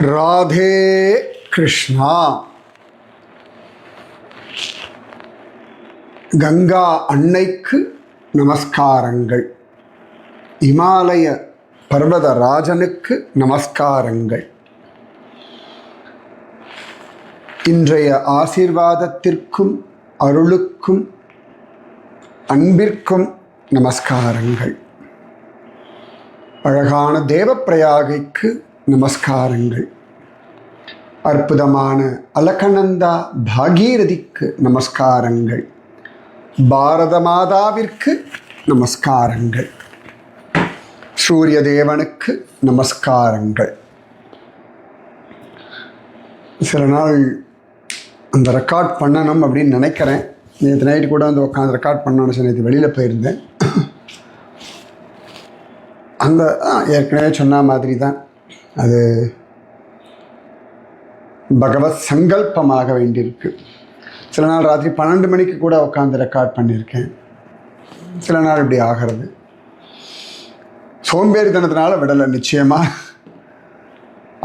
ராதே கிருஷ்ணா. கங்கா அன்னைக்கு நமஸ்காரங்கள். இமாலய பர்வதராஜனுக்கு நமஸ்காரங்கள். இன்றைய ஆசீர்வாதத்திற்கும் அருளுக்கும் அன்பிற்கும் நமஸ்காரங்கள். அழகான தேவப்பிரயாகைக்கு நமஸ்காரங்கள். அற்புதமான அலகநந்தா பாகீரதிக்கு நமஸ்காரங்கள். பாரத மாதாவிற்கு நமஸ்காரங்கள். சூரிய தேவனுக்கு நமஸ்காரங்கள். சில நாள் அந்த ரெக்கார்ட் பண்ணணும் அப்படின்னு நினைக்கிறேன். நேற்று நைட்டு கூட வந்து உட்காந்து ரெக்கார்ட் பண்ணணும்னு நேற்று வெளியில் போயிருந்தேன். அந்த ஏற்கனவே சொன்ன மாதிரி தான் அது பகவத் சங்கல்பமாக வேண்டியிருக்கு. சில நாள் ராத்திரி 12 மணிக்கு கூட உட்காந்து ரெக்கார்ட் பண்ணியிருக்கேன். சில நாள் இப்படி ஆகிறது. சோம்பேறித்தனத்தினால விடலை. நிச்சயமாக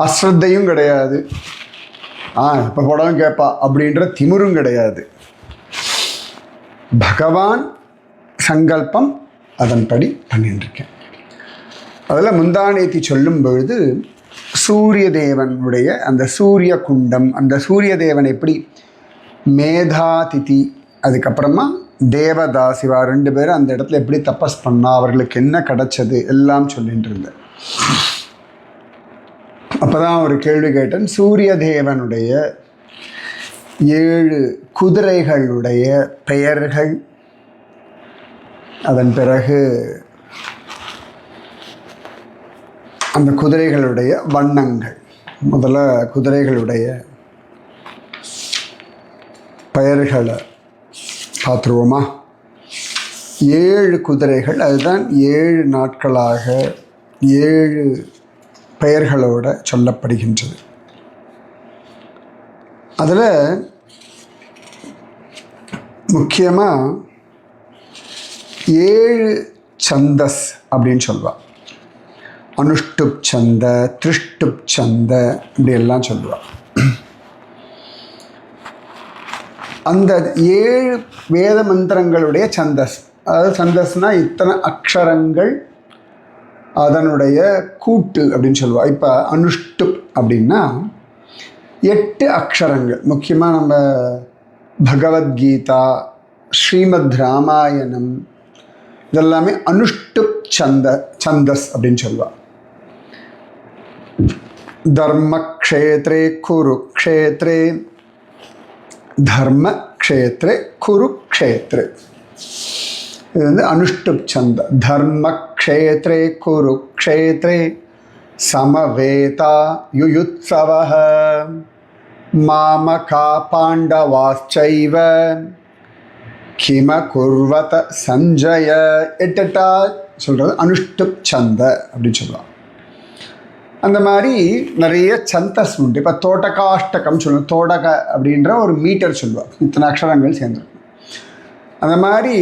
அஸ்ரத்தையும் கிடையாது, இப்போ படம் கேட்பா அப்படின்ற திமிரும் கிடையாது. பகவான் சங்கல்பம், அதன்படி பண்ணிட்டுருக்கேன். அதில் முந்தானேத்தி சொல்லும் பொழுது சூரிய தேவனுடைய அந்த சூரிய குண்டம், அந்த சூரிய தேவன் எப்படி மேதாதிதி, அதுக்கப்புறமா தேவதாசிவா 2 பேரும் அந்த இடத்துல எப்படி தபஸ் பண்ணா, அவர்களுக்கு என்ன கிடைச்சது எல்லாம் சொல்லிட்டு இருந்தேன். அப்போதான் ஒரு கேள்வி கேட்டேன். சூரிய தேவனுடைய 7 குதிரைகளுடைய பெயர்கள், அதன் பிறகு அந்த குதிரைகளுடைய வண்ணங்கள். முதல்ல குதிரைகளுடைய பெயர்களை பார்த்துருவோமா? 7 குதிரைகள், அதுதான் 7 நாட்களாக 7 பெயர்களோடு சொல்லப்படுகின்றது. அதில் முக்கியமாக 7 சந்தஸ் அப்படின்னு சொல்லுவாள். அனுஷ்டுப் சந்த, திருஷ்டுப் சந்த, இப்படி எல்லாம் சொல்லுவாள். அந்த 7 வேத மந்திரங்களுடைய சந்தஸ், அதாவது சந்தஸ்னால் இத்தனை அக்ஷரங்கள் அதனுடைய கூட்டு அப்படின்னு சொல்லுவாள். இப்போ அனுஷ்டுப் அப்படின்னா 8 அக்ஷரங்கள். முக்கியமாக நம்ம பகவத்கீதா, ஸ்ரீமத் ராமாயணம், இதெல்லாமே அனுஷ்டுப் சந்தஸ் அப்படின்னு சொல்லுவாள். தர்மக்ஷேத்ரே குருக்ஷேத்ரே, தர்மக்ஷேத்ரே குருக்ஷேத்ரே, இது வந்து அனுஷ்டுப் சந்த. தர்மக்ஷேத்ரே குருக்ஷேத்ரே சமவேதா யுயுத்சவஹ மாமகா பாண்டவாச்சைவ கிம குர்வத சஞ்சய. 8 சொல்கிறது அனுஷ்டுப் சந்த அப்படின்னு சொல்லுவாள். அந்த மாதிரி நிறைய சந்தஸ் உண்டு. இப்போ தோட்டகாஷ்டகம் சொல்லுவோம். தோடக அப்படின்ற ஒரு மீட்டர் சொல்லுவாள். இத்தனை அக்ஷரங்கள் சேர்ந்துருக்கும். அந்த மாதிரி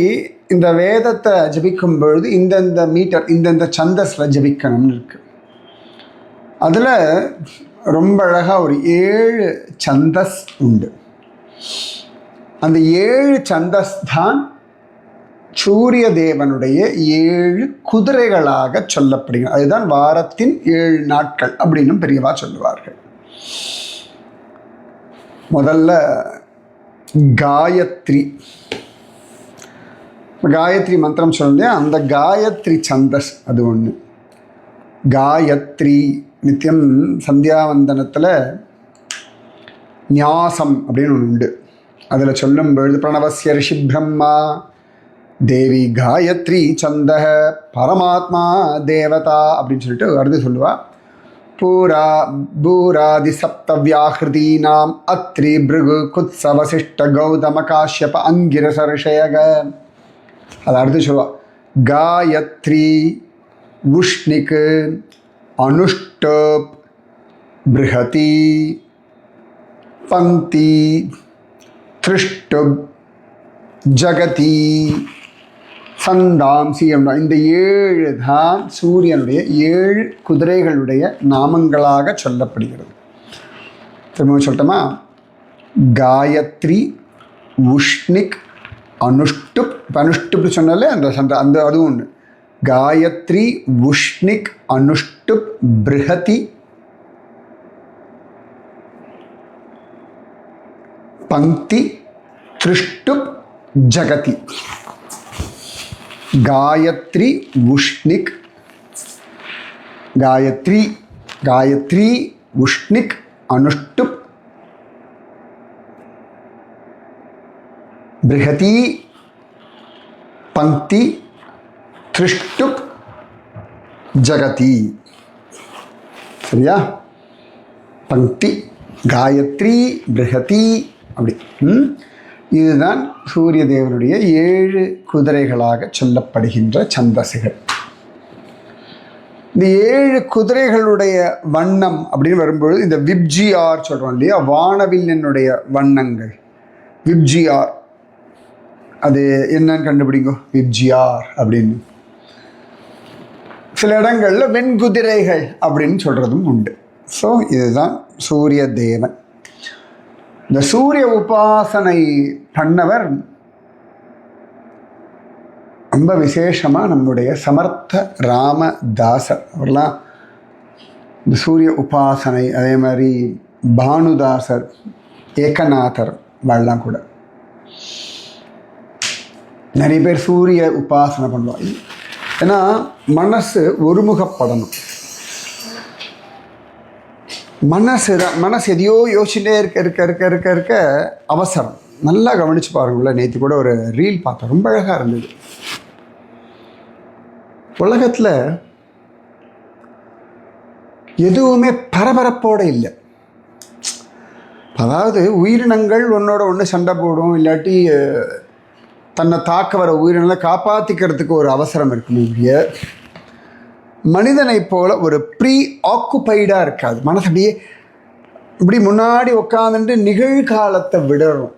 இந்த வேதத்தை ஜபிக்கும் பொழுது இந்தந்த மீட்டர், இந்தந்த சந்தஸில் ஜபிக்கணும்னு இருக்குது. அதில் ரொம்ப அழகாக ஒரு 7 சந்தஸ் உண்டு. அந்த 7 சந்தஸ் தான் சூரிய தேவனுடைய 7 குதிரைகளாக சொல்லப்படுகிறது. அதுதான் வாரத்தின் 7 நாட்கள் அப்படின்னு பெரியவா சொல்லுவார்கள். முதல்ல காயத்ரி. காயத்ரி மந்திரம் சொல்லுங்க. அந்த காயத்ரி சந்தஸ் அது ஒன்று. காயத்ரி நித்தியம் சந்தியாவந்தனத்தில் ஞாசம் அப்படின்னு ஒன்று உண்டு. அதில் சொல்லும் பொழுது பிரணவஸ்ய ரிஷி பிரம்மா தேவி காயத்ரி சந்தக பரமாத்மா தேவதா அப்படின்னு சொல்லிட்டு அடுத்து சொல்லுவாள். பூரா பூராதி சப்தவியாஹிருதீனாம் அத்ரி பிருகு குத்ஸ வசிஷ்ட கௌதம காஷ்யப அங்கிரச ரிஷயக. அதை அடுத்து சொல்லுவாள். காயத்ரி, உஷ்ணிக்கு, அனுஷ்டப், பிருஹதி, பங்கி, திருஷ்டுப், ஜகதி, சந்தாம்சி. இந்த 7 தான் சூரியனுடைய 7 குதிரைகளுடைய நாமங்களாக சொல்லப்படுகிறது. திரும்ப சொல்லட்டுமா? காயத்ரி, உஷ்ணிக், அனுஷ்டுப். அனுஷ்டுப் சொன்னாலே அந்த அதுவும் ஒன்று. காயத்ரி, உஷ்ணிக், அனுஷ்டுப், பிருஹதி, பங்கி, திருஷ்டுப், ஜகதி. காயத்ரி, உஷ்ணிக், காயத்ரி, உஷ்ணிக், அனுஷ்டுப், பிருஹதி, பங்கி, திருஷ்டுப், ஜகதி. சரியா? பங்கி, காயத்ரி, பிருஹதி, அப்படி. இதுதான் சூரிய தேவனுடைய 7 குதிரைகளாக சொல்லப்படுகின்ற சந்தசுகள். இந்த 7 குதிரைகளுடைய வண்ணம் அப்படின்னு வரும்பொழுது இந்த விப்ஜிஆர் சொல்கிறோம் இல்லையா, வானவில்லினுடைய வண்ணங்கள். விப்ஜிஆர் அது என்னன்னு கண்டுபிடிங்க. விப்ஜிஆர் அப்படின்னு சில இடங்களில் வெண்குதிரைகள் அப்படின்னு சொல்கிறதும் உண்டு. ஸோ இதுதான் சூரிய தேவன். இந்த சூரிய உபாசனை பண்ணவர் ரொம்ப விசேஷமாக நம்முடைய சமர்த்த ராமதாசர் அவர்லாம் இந்த சூரிய உபாசனை, அதே மாதிரி பானுதாசர், ஏகநாதர் வாழலாம் கூட நிறைய பேர் சூரிய உபாசனை பண்ணுவாங்க. ஏன்னா மனசு ஒருமுகப்படணும். மனசு எதையோ யோசிச்சுட்டே இருக்க அவசரம். நல்லா கவனிச்சு பாருங்கள. நேற்று கூட ஒரு ரீல் பார்த்தேன், ரொம்ப அழகாக இருந்தது. உலகத்தில் எதுவுமே பரபரப்போடு இல்லை. அதாவது உயிரினங்கள் ஒன்னோட ஒன்று சண்டை போடும், இல்லாட்டி தன்னை தாக்க வர உயிரினங்களை காப்பாற்றிக்கிறதுக்கு ஒரு அவசரம் இருக்குமே. மனிதனை போல ஒரு ப்ரீ ஆக்குபைடாக இருக்காது. மனசு அப்படியே இப்படி முன்னாடி உட்காந்துட்டு நிகழ்காலத்தை விடணும்.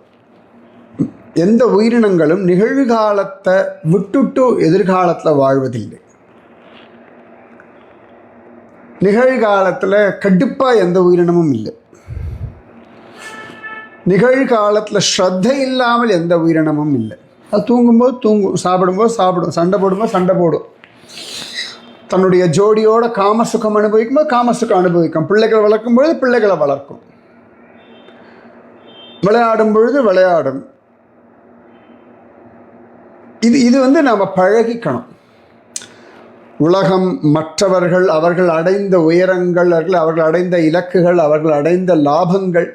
எந்த உயிரினங்களும் நிகழ்காலத்தை விட்டுட்டு எதிர்காலத்தில் வாழ்வதில்லை. நிகழ்காலத்தில் கடுப்பாக எந்த உயிரினமும் இல்லை. நிகழ்காலத்தில் ஸ்ரத்தை இல்லாமல் எந்த உயிரினமும் இல்லை. அது தூங்கும்போது தூங்கும், சாப்பிடும்போது சாப்பிடும், சண்டை போடும்போது சண்டை போடும், தன்னுடைய ஜோடியோட காமசுகம் அனுபவிக்கும்போது காமசுகம் அனுபவிக்கும், பிள்ளைகளை வளர்க்கும் பொழுது பிள்ளைகளை வளர்க்கும், விளையாடும் பொழுது விளையாடும். இது நாம் பழகிக்கணும். உலகம், மற்றவர்கள், அவர்கள் அடைந்த உயரங்கள், அவர்கள் அடைந்த இலக்குகள், அவர்கள் அடைந்த லாபங்கள்,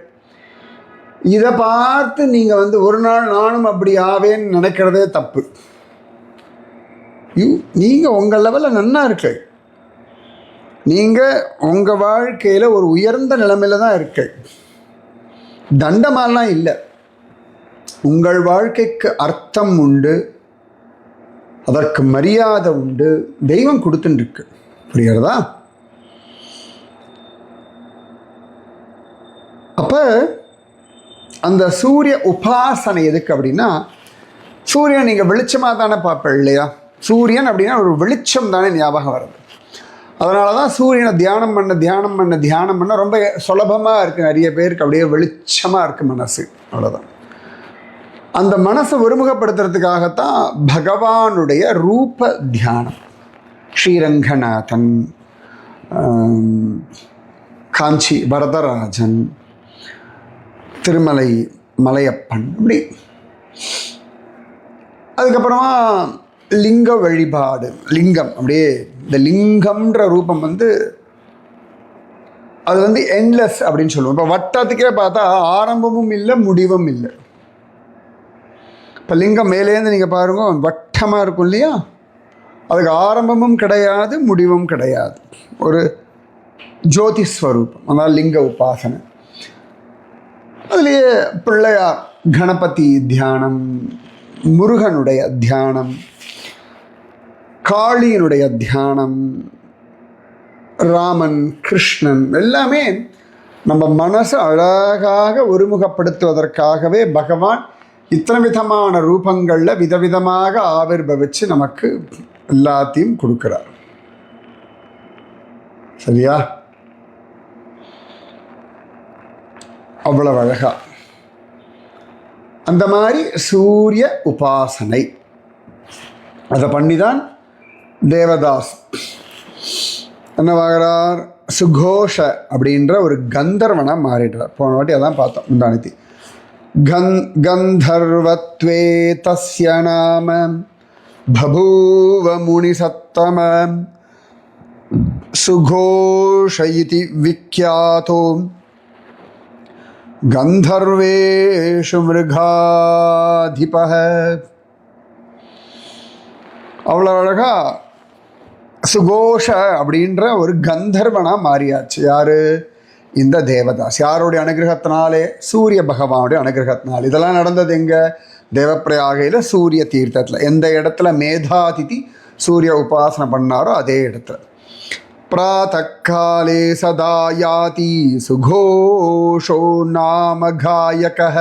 இதை பார்த்து நீங்கள் ஒரு நாள் நானும் அப்படி ஆவேன்னு நினைக்கிறதே தப்பு. நீங்கள் உங்கள் லெவலில் நன்னா இருக்கு. நீங்கள் உங்கள் வாழ்க்கையில் ஒரு உயர்ந்த நிலைமையில தான் இருக்கு. தண்டமாலாம் இல்லை. உங்கள் வாழ்க்கைக்கு அர்த்தம் உண்டு, அதற்கு மரியாதை உண்டு, தெய்வம் கொடுத்துருக்கு. புரிகிறதா? அப்போ அந்த சூரிய உபாசனை எதுக்கு அப்படின்னா, சூரியன் நீங்கள் வெளிச்சமாக தானே பார்ப்பேன் இல்லையா? சூரியன் அப்படின்னா ஒரு வெளிச்சம் தானே ஞாபகம் வருது. அதனால தான் சூரியனை தியானம் பண்ண ரொம்ப சுலபமாக இருக்குது. நிறைய பேருக்கு அப்படியே வெளிச்சமாக இருக்குது மனசு. அவ்வளோதான். அந்த மனசை ஒருமுகப்படுத்துறதுக்காகத்தான் பகவானுடைய ரூப தியானம். ஸ்ரீரங்கநாதன், காஞ்சி வரதராஜன், திருமலை மலையப்பன், இப்படி. அதுக்கப்புறமா லிங்க வழிபாடு. லிங்கம் அப்படியே இந்த லிங்கம்ன்ற ரூபம் அது எண்ட்லெஸ் அப்படின்னு சொல்லுவோம். இப்போ வட்டத்துக்கே பார்த்தா ஆரம்பமும் இல்லை, முடிவும் இல்லை. இப்போ லிங்கம் மேலேருந்து நீங்கள் பாருங்க, வட்டமாக இருக்கும் இல்லையா? அதுக்கு ஆரம்பமும் கிடையாது, முடிவும் கிடையாது. ஒரு ஜோதிஸ்வரூபம். அதனால் லிங்க உபாசனை. அதுலேயே பிள்ளையார், கணபதி தியானம், முருகனுடைய தியானம், காளியினுடைய தியானம், ராமன், கிருஷ்ணன், எல்லாமே நம்ம மனசை அழகாக ஒருமுகப்படுத்துவதற்காகவே பகவான் இத்தனை விதமான ரூபங்களில் விதவிதமாக ஆவிர்பவிச்சு நமக்கு எல்லாத்தையும் கொடுக்கிறார். சரியா? அவ்வளவு அழகா. அந்த மாதிரி சூரிய உபாசனை அதை பண்ணி தான் தேவதாஸ் என்னவாகிறார், சுகோஷ அப்படின்ற ஒரு கந்தர்வனா மாறிடுறார். போன வாட்டி அதான் பார்த்தோம் முந்தானத்தி. கந்தர்வத்வே தஸ்ய நாம பபூவ முனிசத்தம சுகோஷ இதி விக்யாதோ கந்தர்வேஷு மிருகாதிபஹ. அவ்வளோ அழகா சுகோஷ அப்படின்ற ஒரு கந்தர்வனா மாறியாச்சு. யாரு? இந்த தேவதாஸ். யாருடைய அனுகிரகத்தினாலே? சூரிய பகவானுடைய அனுகிரகத்தினால். இதெல்லாம் நடந்தது எங்க? தேவப்பிரயாகையில் சூரிய தீர்த்தத்தில். எந்த இடத்துல மேதாதிதி சூரிய உபாசனை பண்ணாரோ அதே இடத்துல. பிராத்தக்காலே சதா யாதி சுகோஷோ நாம காயகஹ.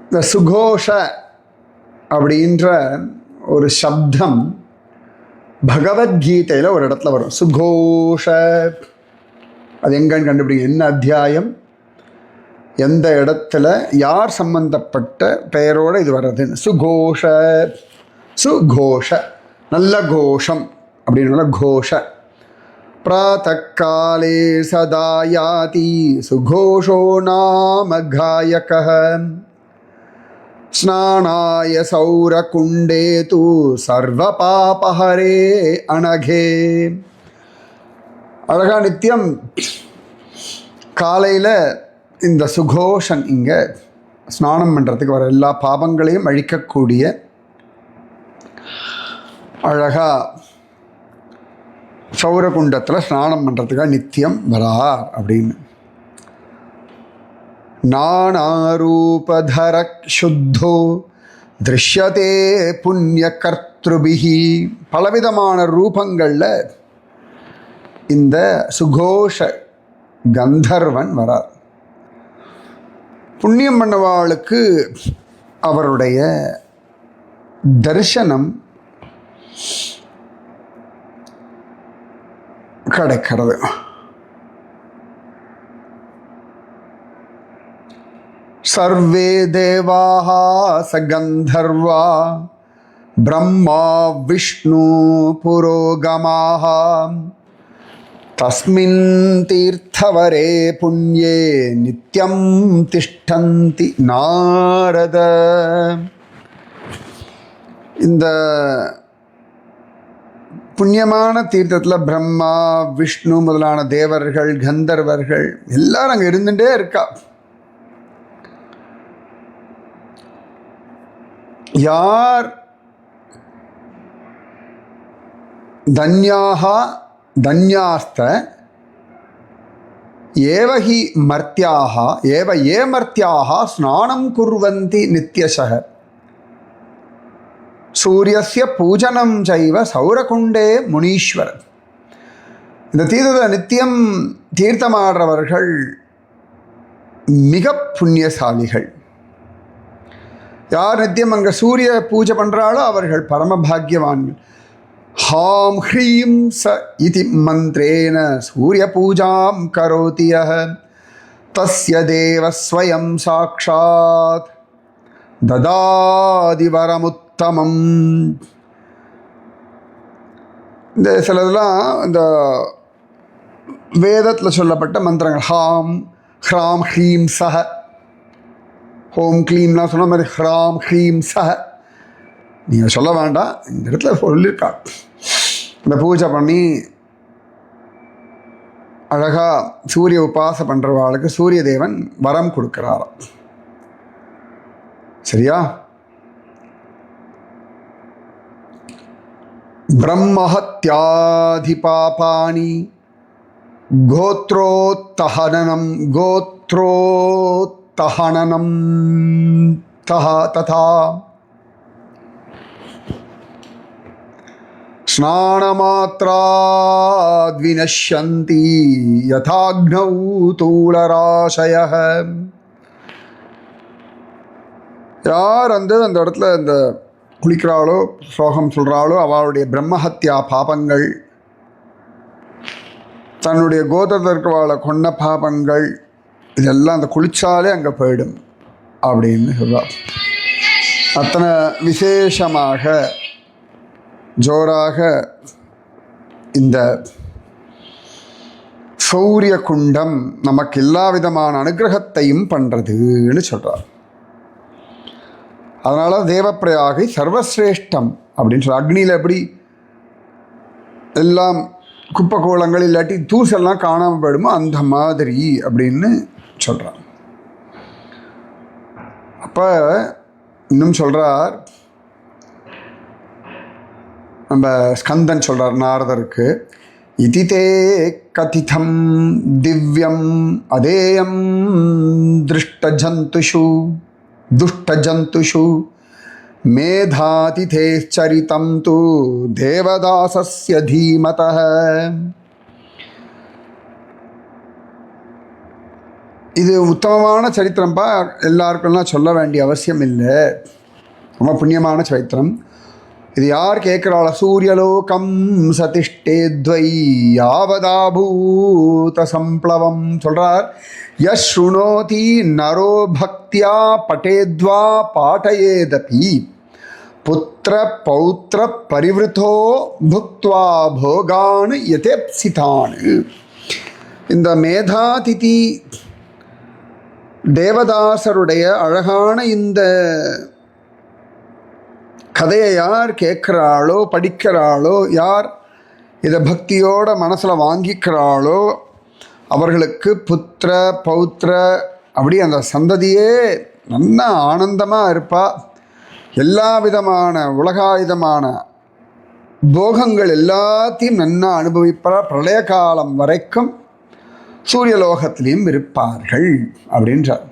இந்த சுகோஷ அப்படின்ற ஒரு சப்தம் பகவத்கீதையில் ஒரு இடத்துல வரும். சுகோஷ அது எங்கன்னு கண்டுபிடிங்க. என்ன அத்தியாயம், எந்த இடத்துல, யார் சம்பந்தப்பட்ட பெயரோடு இது வர்றதுன்னு. சுகோஷ, சுகோஷ நல்ல கோஷம் அப்படின்னு கோஷ. பிராத்தக்காலே சதா யாதி சுகோஷோ நாம காயகஹ ஸ்நானாய சௌரகுண்டே து சர்வ பாபஹரே அனகே. அழகா நித்தியம் காலையில் இந்த சுகோஷன் இங்கே ஸ்நானம் பண்ணுறதுக்கு வர எல்லா பாபங்களையும் அழிக்கக்கூடிய அழகா சௌரகுண்டத்தில் ஸ்நானம் பண்ணுறதுக்காக நித்தியம் வரார் அப்படின்னு. நானாரூபதரக் சுத்தோ திருஷ்யதே புண்ணிய கர்த்ருபிஹி. பலவிதமான ரூபங்களில் இந்த சுகோஷ கந்தர்வன் வரார். புண்ணியம் பண்ணவாளுக்கு அவருடைய தரிசனம் கிடைக்கிறது. சர்வே தேவாः சகந்தர்வா பிரம்மா விஷ்ணு புரோகமாः தஸ்மின் தீர்த்தவரே புண்ணியே நித்யம் திஷ்டந்தி நாரத. இந்த புண்ணியமான தீர்த்தத்தில் பிரம்மா விஷ்ணு முதலான தேவர்கள் கந்தர்வர்கள் எல்லாரும் அங்கே இருந்துகிட்டே இருக்கா. யார் தன்யாக தன்யாஸ்த ஏவஹி மர்த்தியாக ஏவ ஏ மர்த்தியாக ஸ்நானம் குர்வந்தி நித்யசஹ சூரியஸ்ய பூஜனம் செய்வ சௌரகுண்டே முனீஸ்வரன். இந்த தீர்த்தத்தில் நித்தியம் தீர்த்தமாடுறவர்கள் மிக புண்ணியசாலிகள். யார் நித்தியம் அங்கே சூரிய பூஜை பண்ணுறாளோ அவர்கள் பரமபாகியவான்கள். ஹாம் ஹ்ரீம் ச இதி மந்திரேன சூரிய பூஜாம் கரோதி யஹ தஸ்ய தேவ ஸ்வயம் சாக்ஷாத் ததாதி வரமுத்தமம். இந்த சிலதெல்லாம் இந்த வேதத்தில் சொல்லப்பட்ட மந்திரங்கள். ஹாம் ஹ்ராம் ஹ்ரீம் சஹ, ஹோம் க்ளீம்லாம் சொன்ன மாதிரி ஹ்ராம் ஹ்ரீம் சஹ. நீங்கள் சொல்ல வேண்டாம், இந்த இடத்துல சொல்லியிருக்கா. இந்த பூஜை பண்ணி அழகாக சூரிய உபாச பண்ணுறவாளுக்கு சூரிய தேவன் வரம் கொடுக்குறாராம். சரியா? பிரம்மஹத்யாதி பாபானி கோத்ரோத்தஹனனம் கோத்ரோத்தஹனனம் ததா ஸ்நானமாத்ராத் வினஷ்யந்தி யதாக்னௌ தூளராசயः. யார் அந்த இடத்துல இந்த குளிக்கிறாளோ ஸ்லோகம் சொல்கிறாளோ அவளுடைய பிரம்மஹத்யா பாபங்கள் தன்னுடைய கோத்திரத்திற்கு வாழ கொண்ட பாபங்கள் இதெல்லாம் அந்த குளிச்சாலே அங்கே போயிடும் அப்படின்னு சொல்கிறார். அத்தனை விசேஷமாக ஜோராக இந்த சௌரிய குண்டம் நமக்கு எல்லா விதமான அனுகிரகத்தையும் பண்ணுறதுன்னு சொல்கிறார். அதனால் தேவப்பிரயாகை சர்வசிரேஷ்டம் அப்படின்னு சொல்கிறார். அக்னியில் எப்படி எல்லாம் குப்பை கோலங்கள் இல்லாட்டி தூசெல்லாம் காணாமல் போயிடுமோ அந்த மாதிரி அப்படின்னு சொல்கிறார். அப்போ இன்னும் சொல்கிறார், நம்ம ஸ்கந்தன் சொல்கிறார் நாரதருக்கு, இதிதே கதிதம் திவ்யம் அதேயம் துஷ்டஜந்துஷு மேதாதிதேச்சரிதம் து தேவதாசஸ்ய தீமதः. இது உத்தமமான சரித்திரம்பா, எல்லாருக்கும்லாம் சொல்ல வேண்டிய அவசியம் இல்லை, ரொம்ப புண்ணியமான சரித்திரம். இது யார் கேட்குறாள்? சூரியலோகம் சதிஷ்டேத்வை யாவதாபூத சம்ப்ளவம் சொல்கிறார். யஸ்ருணோதி நரோ பக்தியா பட்டேத்வா பாட்டயேதபி புத்திர பௌத்திர பரிவிருத்தோ புக்த்வா போகான் யதேப்சிதான். இந்த மேதாதிதி தேவதாசருடைய அழகான இந்த கதையை யார் கேட்குறாளோ படிக்கிறாளோ, யார் இதை பக்தியோட மனசில் வாங்கிக்கிறாளோ அவர்களுக்கு புத்திர பௌத்திர அப்படி அந்த சந்ததியே நல்லா ஆனந்தமாக இருப்பா. எல்லா விதமான உலகாயுதமான போகங்கள் எல்லாத்தையும் நன்னா அனுபவிப்பா. பிரளய காலம் வரைக்கும் சூரியலோகத்திலையும் இருப்பார்கள் அப்படின்றார்.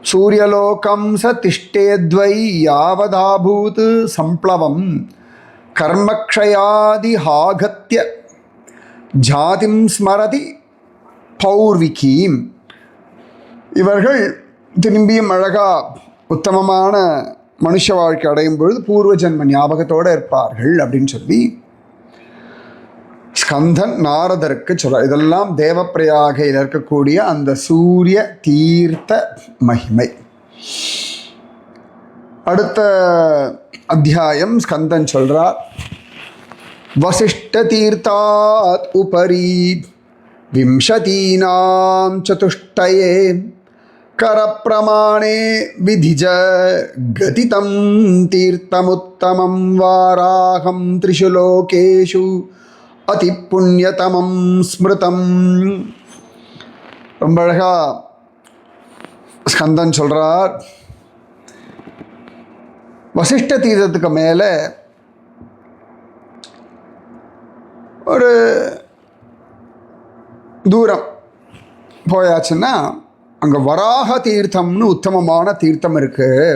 சூரியலோகம் ச திஷ்டேத்வை யாவதாபூத் சம்ப்ளவம் கர்மக்ஷயாதி ஹாகத்ய ஜாதிம் ஸ்மரதி பௌர்விகீம். இவர்கள் திரும்பியும் அழகா உத்தமமான மனுஷ வாழ்க்கை அடையும் பொழுது பூர்வ ஜென்ம ஞாபகத்தோடு இருப்பார்கள் அப்படின்னு சொல்லி ஸ்கந்தன் நாரதருக்கு சொல்கிறார். இதெல்லாம் தேவப்பிரயாகையில் இருக்கக்கூடிய அந்த சூரிய தீர்த்த மகிமை. அடுத்த அத்தியாயம் ஸ்கந்தன் சொல்கிறார், வசிஷ்ட தீர்த்தாத் உபரி விம்சதீனாம் சதுஷ்டயே கரப்பிரமாணே விதிஜ கதிதம் தீர்த்தமுத்தமம் வாராகம் த்ரிஷு லோகேஷு அதி புண்ணியதமம் ஸ்மிருதம். ரொம்ப அழகா ஸ்கந்தன் சொல்கிறார். வசிஷ்ட தீர்த்தத்துக்கு மேலே ஒரு தூரம் போயாச்சுன்னா அங்கே வராக தீர்த்தம்னு உத்தமமான தீர்த்தம் இருக்குது.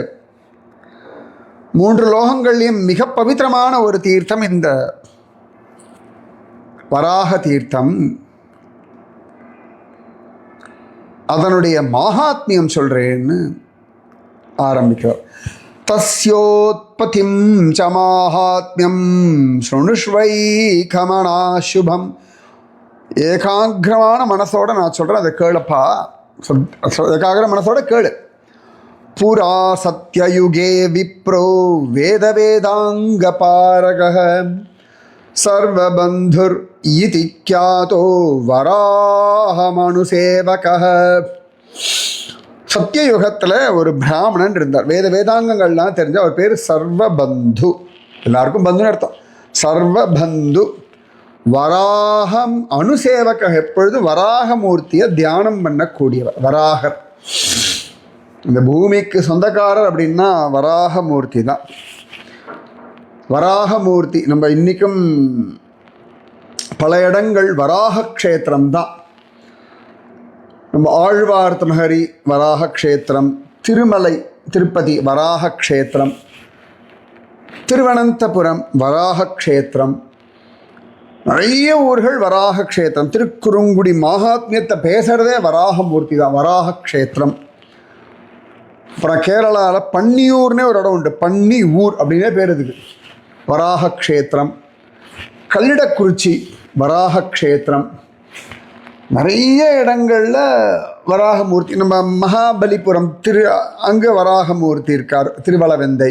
3 லோகங்கள்லேயும் மிக பவித்திரமான ஒரு தீர்த்தம் இந்த வராக தீர்த்தம். அதனுடைய மகாத்மியம் சொல்கிறேன்னு ஆரம்பிக்கிறார். தஸ்யோத்பத்திம் ச மாஹாத்மியம் ஸ்ருணுஷ்வை கமனா சுபம். ஏகாகிரமான மனசோட நான் சொல்கிறேன், அதை கேளுப்பா. ஏகாகிர மனசோட கேளு. புரா சத்யயுகே விப்ரோ வேத வேதாங்க பாரகः சர்வபந்துர் இதி க்யாதோ வராஹமனுசேவகः. சத்தியயுகத்தில் ஒரு பிராமணன் இருந்தார். வேதாங்கங்கள்லாம் தெரிஞ்ச அவர் பேர் சர்வபந்து. எல்லாருக்கும் பந்துன்னு அர்த்தம். சர்வபந்து வராகம் அனுசேவக. எப்பொழுதும் வராகமூர்த்தியை தியானம் பண்ணக்கூடியவர் வராகர். இந்த பூமிக்கு சொந்தக்காரர் அப்படின்னா வராகமூர்த்தி தான். வராகமூர்த்தி நம்ம இன்றைக்கும் பல இடங்கள் வராக க்ஷேத்திரம் தான். நம்ம ஆழ்வார் நகரி வராக க்ஷேத்திரம், திருமலை திருப்பதி வராக க்ஷேத்திரம், திருவனந்தபுரம் வராக க்ஷேத்திரம், நிறைய ஊர்கள் வராக க்ஷேத்திரம். திருக்குறுங்குடி மகாத்மியத்தை பேசுகிறதே வராகமூர்த்தி தான், வராக க்ஷேத்திரம். அப்புறம் கேரளாவில் பன்னியூர்னே ஒரு இடம் உண்டு, பன்னி ஊர் அப்படின்னே பேர் இதுக்கு, வராக க்ஷேத்திரம். கல்லிடக்குறிச்சி வராக க்ஷேத்திரம். நிறைய இடங்களில் வராகமூர்த்தி, நம்ம மகாபலிபுரம் அங்கே வராகமூர்த்தி இருக்கார். திருவளவெந்தை,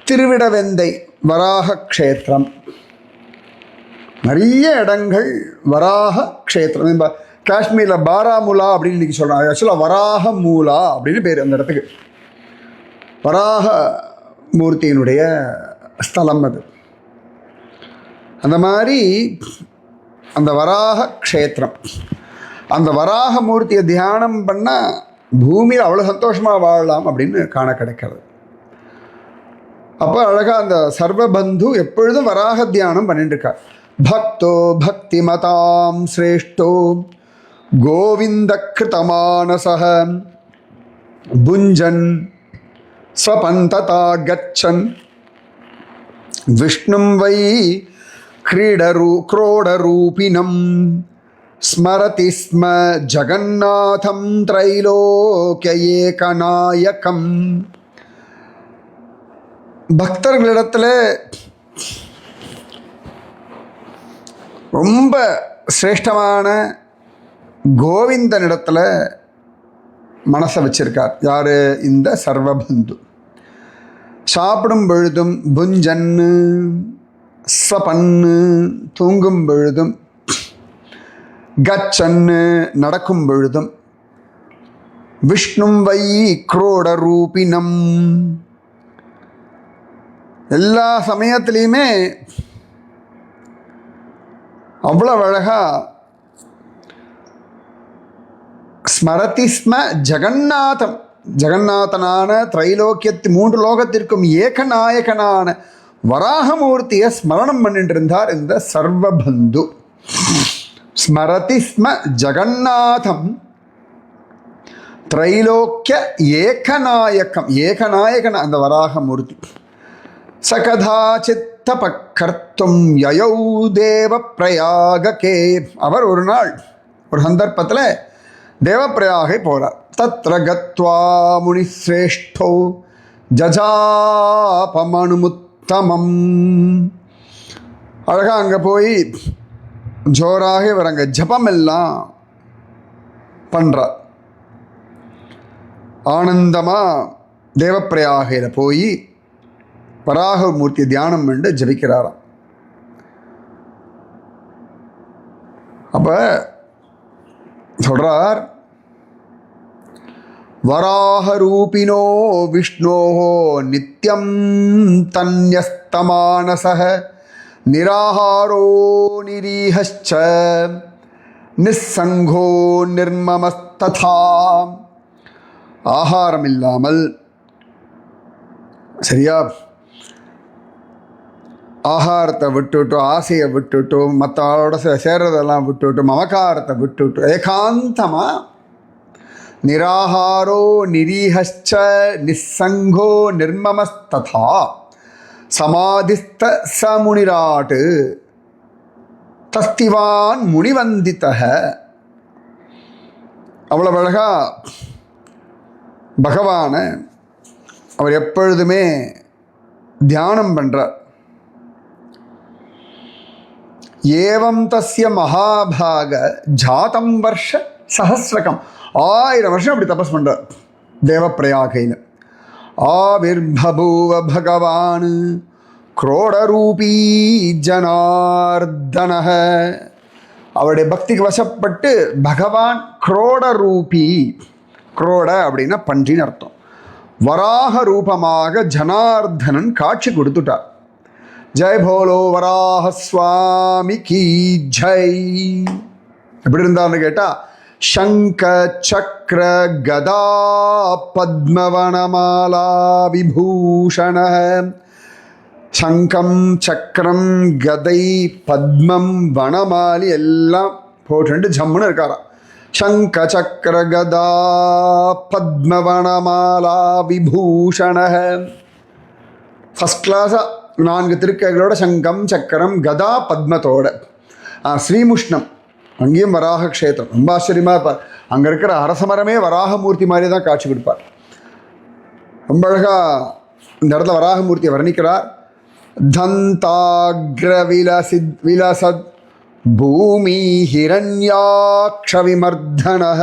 திருவிடவெந்தை வராக க்ஷேத்திரம், நிறைய இடங்கள் வராக க்ஷேத்திரம். இப்போ காஷ்மீரில் பாராமுலா அப்படின்னு இன்றைக்கி சொல்கிறாங்க. ஆக்சுவலாக வராகமூலா அப்படின்னு பேர் அந்த இடத்துக்கு. வராக மூர்த்தியினுடைய ஸ்தலம் அது. அந்த மாதிரி அந்த வராக க்ஷேத்திரம், அந்த வராக மூர்த்தியை தியானம் பண்ணால் பூமியில் அவ்வளோ சந்தோஷமாக வாழலாம் அப்படின்னு காண கிடைக்கிறது. அப்போ அழகாக அந்த சர்வபந்து எப்பொழுதும் வராக தியானம் பண்ணிட்டு இருக்கார். பக்தோ பக்தி மதாம் சிரேஷ்டோ கோவிந்த கிருதமானசக புஞ்சன் ஸ்வபந்ததா கச்சன் விஷ்ணும் வை क्रोडरूपिणं स्मरति स्म जगन्नाथं त्रैलोक्य एकनायकम्. பக்தர்களிடத்தில் ரொம்ப சிரேஷ்டமான கோவிந்தனிடத்தில் மனசை வச்சிருக்கார். யார்? இந்த சர்வபந்து. சாப்பிடும் பொழுதும் புஞ்சன்னு, ஸ்வபன்னு தூங்கும் பொழுதும், கச்சன்னு நடக்கும் பொழுதும், விஷ்ணும் வை குரோட ரூபினம் எல்லா சமயத்திலையுமே அவ்வளோ அழகா ஸ்மரதி ஸ்ம ஜெகநாதம், ஜெகநாதனான திரைலோக்கியத்து 3 லோகத்திற்கும் ஏகநாயகனான வராகமூர்த்தியை ஸ்மரணம் பண்ணிட்டு இருந்தார் இந்த சர்வபந்து. ஸ்மரதி ஸ்ம ஜெகநாதம் திரைலோக்கிய ஏகநாயகம், ஏகநாயகன் அந்த வராகமூர்த்தி. சகதாச்சித்தபக்கர்த்தும் யயௌ தேவ பிரயாகே. அவர் ஒரு நாள் ஒரு சந்தர்ப்பத்தில் தேவப்பிரயாகை போகிறார். தத்ர கத்வா முனிஸ்ரேஷ்டோ ஜஜாபமனுமுத்தமம். அழகாக அங்கே போய் ஜோராக இவர் அங்கே ஜபமெல்லாம் பண்ணுறார். ஆனந்தமாக தேவப்பிரயாகையில் போய் வராகமூர்த்தி தியானம் பண்ணி ஜபிக்கிறாராம். அப்போ சொல்கிறார், வராகரூபிணோ விஷ்ணோ நித்யம் தன்யஸ்தமானசः நிராஹாரோ நிரீஹச்ச நிஸ்ஸங்கோ நிர்மமஸ்ததா. ஆகாரம் இல்லாமல், சரியா, ஆகாரத்தை விட்டுவிட்டு, ஆசையை விட்டுவிட்டு, மற்ற ஆளோட சேர்றதெல்லாம் விட்டுவிட்டு, மமகாரத்தை விட்டுவிட்டு ஏகாந்தமாக நிராஹாரோ நிரீஹச்ச நிஸ்ஸங்கோ நிர்மமஸ்ததா சமாதிஸ்த சமுனிராட்டு தஸ்திவான் முனிவந்தித்தக. அவ்வளோ அழகா பகவானை அவர் எப்பொழுதுமே தியானம் பண்ணுறார். ஏவம் தஸ்ய மகாபாக ஜாதம் வருஷ சஹஸ்ரகம். 1000 வருஷம் அப்படி தபஸ் பண்ணுறார் தேவப்பிரயாகையில். ஆவிர்பூவ பகவான் குரோடரூபீ ஜனார்தன. அவருடைய பக்திக்கு வசப்பட்டு பகவான் குரோடரூபி, குரோட அப்படின்னா பன்றின்னு அர்த்தம், வராக ரூபமாக ஜனார்தனன் காட்சி கொடுத்துட்டார். ஜெய் போலோ வராக சுவாமி கி ஜெய். எப்படி இருந்தார்னு கேட்டால் சங்க சக்கர கதா பத்மவனமாலா விபூஷண. சங்கம் சக்கரம் கதை பத்மம் வனமாலி எல்லாம் போட்டு ஜம்முன்னு இருக்காராம். சங்க சக்கர கதா பத்மவனமாலா விபூஷண. ஃபஸ்ட் கிளாஸாக 4 திருக்கைகளோட சங்கம் சக்கரம் கதா பத்மத்தோட. ஸ்ரீமுஷ்ணம் அங்கேயும் வராக க்ஷேத்திரம். ரொம்ப ஆச்சரியமாக இருப்பார். அங்கே இருக்கிற அரசமரமே வராகமூர்த்தி மாதிரி தான் காட்சி கொடுப்பார். ரொம்ப அழகாக இந்த இடத்துல வராகமூர்த்தியை வர்ணிக்கிறார். தந்தாக்ர விலசத் பூமி ஹிரண்யாக்ஷ விமர்தனஹ.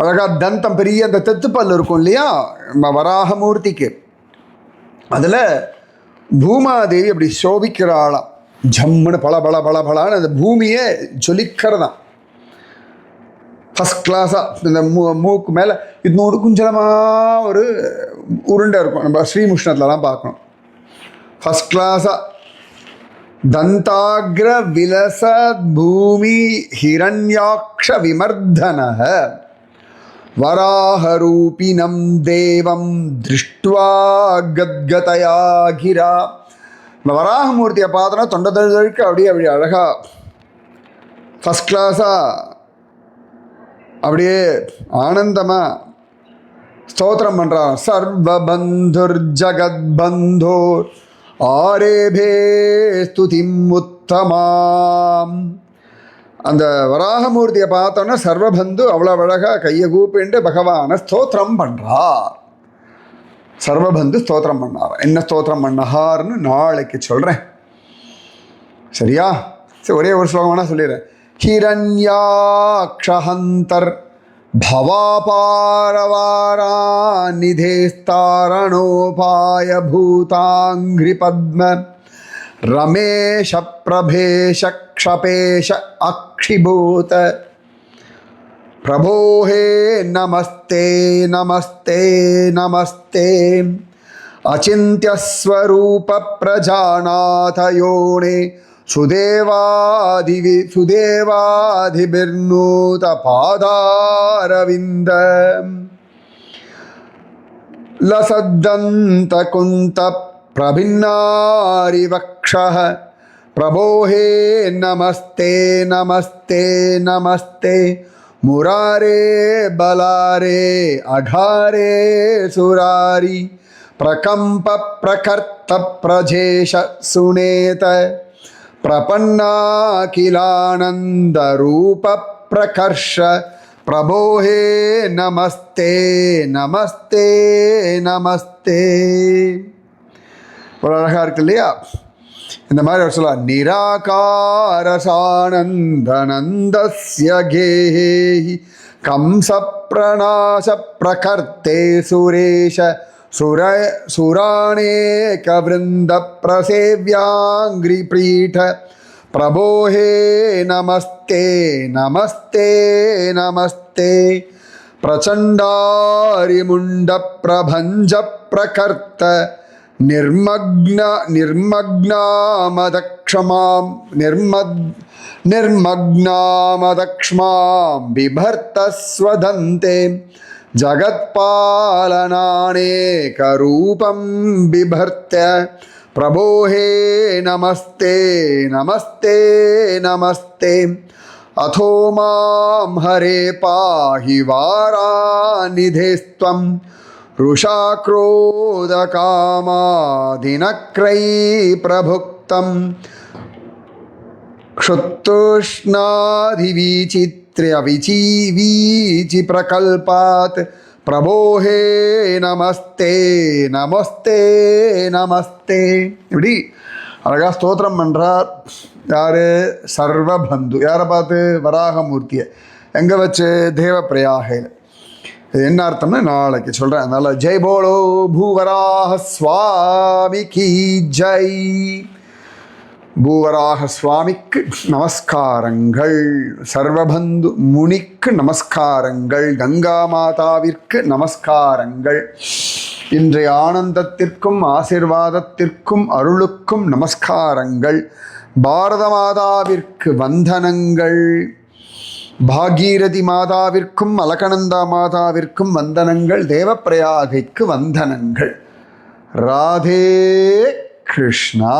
அழகா தந்தம் பெரிய அந்த தெத்துப்பல் இருக்கும் இல்லையா வராகமூர்த்திக்கு, அதில் பூமாதேவி அப்படி சோபிக்கிறாளாம். ஜம்முன்னு பல பல பல பலான்னு அந்த பூமியே ஜொலிக்கிறதான். ஃபஸ்ட் கிளாஸாக இந்த மூக்கு மேலே இன்னொரு குஞ்சலமாக ஒரு உருண்டை இருக்கும். நம்ம ஸ்ரீமுஷ்ணத்துலலாம் பார்க்கணும். ஃபஸ்ட் கிளாஸாக தந்தாக்ர விலசத் பூமி ஹிரண்யாக்ஷ விமர்தனஹ வராஹரூபிணம் தேவம் திருஷ்டுவா கத்கதயா கிரா. இந்த வராகமூர்த்தியை பார்த்தோன்னா தொண்டை தழுக்கு அப்படியே அப்படி அழகா ஃபஸ்ட் கிளாஸாக அப்படியே ஆனந்தமாக ஸ்தோத்திரம் பண்ணுறான். சர்வபந்துர் ஜகத்பந்தோர் ஆரேபே ஸ்துதிம் உத்தமாம். அந்த வராகமூர்த்தியை பார்த்தோன்னா சர்வபந்து அவ்வளோ அழகாக கையை கூப்பிண்டு பகவானை ஸ்தோத்திரம் பண்ணுறார். சர்வபந்து ஸ்தோத்திரம் பண்ணார். என்ன ஸ்தோத்திரம் பண்ணார்னு நாளைக்கு சொல்கிறேன். சரியா? சரி, ஒரே ஒரு ஸ்லோகம்னா சொல்லிடுறேன். ஹிரண்யாக்ஷஹந்தர் பவாரவாராநிதேஸ்தாரணோபாய பூதாங்கிரி பத்ம ரமேஷ பிரபேஷ க்ஷபேஷ அக்ஷிபூத பிரபோஹே நமஸ்தே நமஸ்தே நமஸ்தே அச்சிந்த்யஸ்வரூப பிரஜாநாதயோனே சுதேவாதிபிர்நூத பாதாரவிந்த லசத்தந்த குந்த பிரபின்னாரி வக்ஷः பிரபோஹே நமஸ்தே நமஸ்தே நமஸ்தே முராரே பலாரே அகாரே சுராரி பிரகம்ப பிரகர்த்த பிரஜேஷ சுனேத பிரபன்னாகிலானந்த ரூப பிரகர்ஷ பிரபோஹே நமஸ்தே நமஸ்தே நமஸ்தே. ஒரு அழகாக இருக்கு இல்லையா? இந்த மாதிரி ஒரு சொல்ல நிராகாரசானந்தனந்தஸ்ய கேஹி கம்ச பிரணாச பிரகர்த்தே சுரேஷ சுராணேக விருந்த பிரசேவ்யாங்கிரி பீட பிரபோஹே நமஸ்தே நமஸ்தே நமஸ்தே பிரச்சண்டாரிமுண்ட பிரபஞ்ச பிரகர்த்த நிர்மக்னாமதக்ஷ்மாம் பிபர்த்தஸ்வதந்தே ஜகத்பாலனானேகரூபம் பிபர்த்த பிரபோஹே நமஸ்தே நமஸ்தே நமஸ்தே அதோ மாம் ஹரே பாஹி வாராநிதேஸ்த்வம் ருஷாக்ரோதகாமாதினக்ரை பிரபுக்தம் க்ஷுத்துஷ்ணாதிவிசித்ரவிச்சீவீச்சி பிரகல்பாத் பிரபோஹே நமஸ்தே நமஸ்தே நமஸ்தே. இப்படி அழகா ஸ்தோத்திரம் பண்ணுறார். யார்? சர்வபந்து. யாரை பார்த்து? வராகமூர்த்தியை. எங்கே வச்சு? தேவப்பிரயாகையில். இது என்ன அர்த்தம்னு நாளைக்கு சொல்கிறேன். அதனால் ஜெய் போலோ பூவராக சுவாமி கி ஜெய். பூவராக சுவாமிக்கு நமஸ்காரங்கள், சர்வபந்து முனிக்கு நமஸ்காரங்கள், கங்கா மாதாவிற்கு நமஸ்காரங்கள், இன்றைய ஆனந்தத்திற்கும் ஆசிர்வாதத்திற்கும் அருளுக்கும் நமஸ்காரங்கள், பாரத மாதாவிற்கு வந்தனங்கள், பாகீரதி மாதாவிற்கும் அலகநந்தா மாதாவிற்கும் வந்தனங்கள், தேவப்பிரயாகைக்கு வந்தனங்கள். ராதே கிருஷ்ணா.